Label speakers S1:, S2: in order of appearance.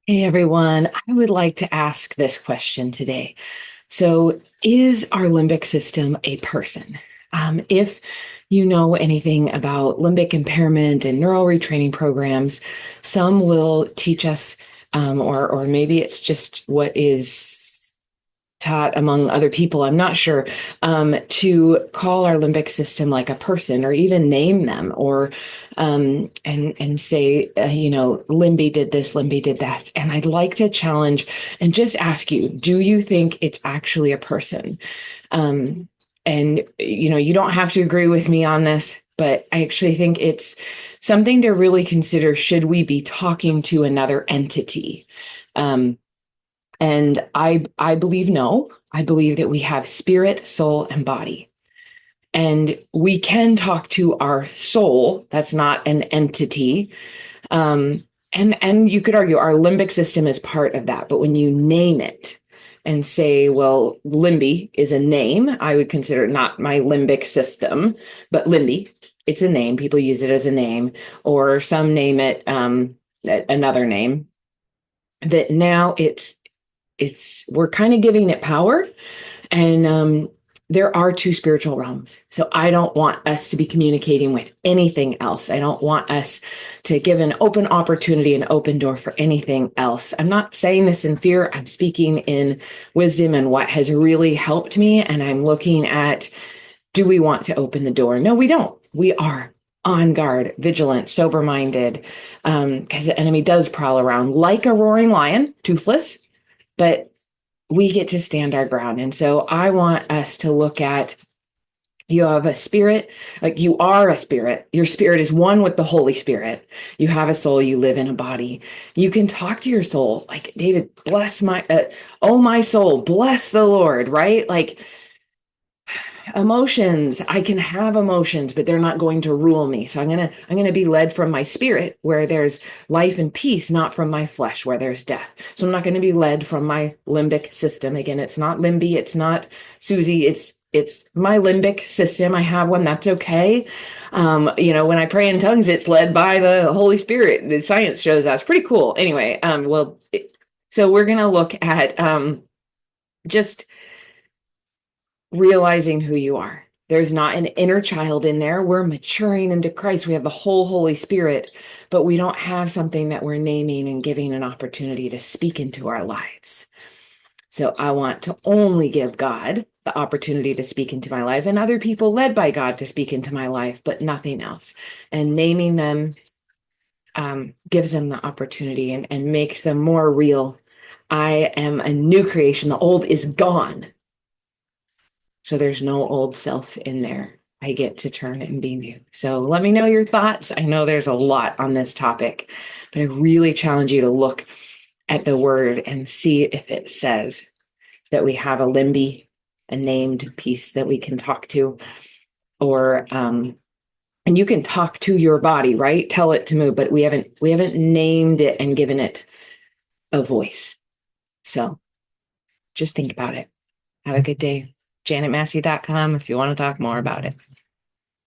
S1: Hey everyone, I would like to ask this question today. So, is our limbic system a person? If you know anything about limbic impairment and neural retraining programs, some will teach us, or maybe it's just what is taught among other people, I'm not sure, to call our limbic system like a person or even name them or and say, Limbie did this, Limbie did that. And I'd like to challenge and just ask you, do you think it's actually a person? And you don't have to agree with me on this, but I actually think it's something to really consider. Should we be talking to another entity? And I believe no. I believe that we have spirit, soul, and body. And we can talk to our soul. That's not an entity. And you could argue our limbic system is part of that. But when you name it and say, well, Limbie is a name, I would consider it not my limbic system, but Limbie, it's a name. People use it as a name, or some name it another name. That now it's we're kind of giving it power, and there are two spiritual realms. So I don't want us to be communicating with anything else. I don't want us to give an open opportunity, an open door for anything else. I'm not saying this in fear. I'm speaking in wisdom and what has really helped me. And I'm looking at, do we want to open the door? No, we don't. We are on guard, vigilant, sober-minded, because the enemy does prowl around like a roaring lion, toothless, but we get to stand our ground. And so I want us to look at, you have a spirit, like you are a spirit. Your spirit is one with the Holy Spirit. You have a soul, you live in a body. You can talk to your soul like, David, bless oh my soul, bless the Lord, right? Like, emotions, I can have emotions, but they're not going to rule me. So I'm going to be led from my spirit where there's life and peace, not from my flesh where there's death. So I'm not going to be led from my limbic system. Again, it's not Limbie, it's not Susie, it's my limbic system. I have one, that's okay. When I pray in tongues, it's led by the Holy Spirit. The science shows that's pretty cool. Anyway, so we're going to look at just realizing who you are. There's not an inner child in there. We're maturing into Christ. We have the whole Holy Spirit, but we don't have something that we're naming and giving an opportunity to speak into our lives. So I want to only give God the opportunity to speak into my life and other people led by God to speak into my life, but nothing else. And naming them gives them the opportunity and makes them more real. I am a new creation. The old is gone. So there's no old self in there. I get to turn and be new. So let me know your thoughts. I know there's a lot on this topic, but I really challenge you to look at the word and see if it says that we have a Limbie, a named piece that we can talk to, or and you can talk to your body, right? Tell it to move, but we haven't named it and given it a voice. So just think about it. Have a good day. JanetMassey.com if you want to talk more about it.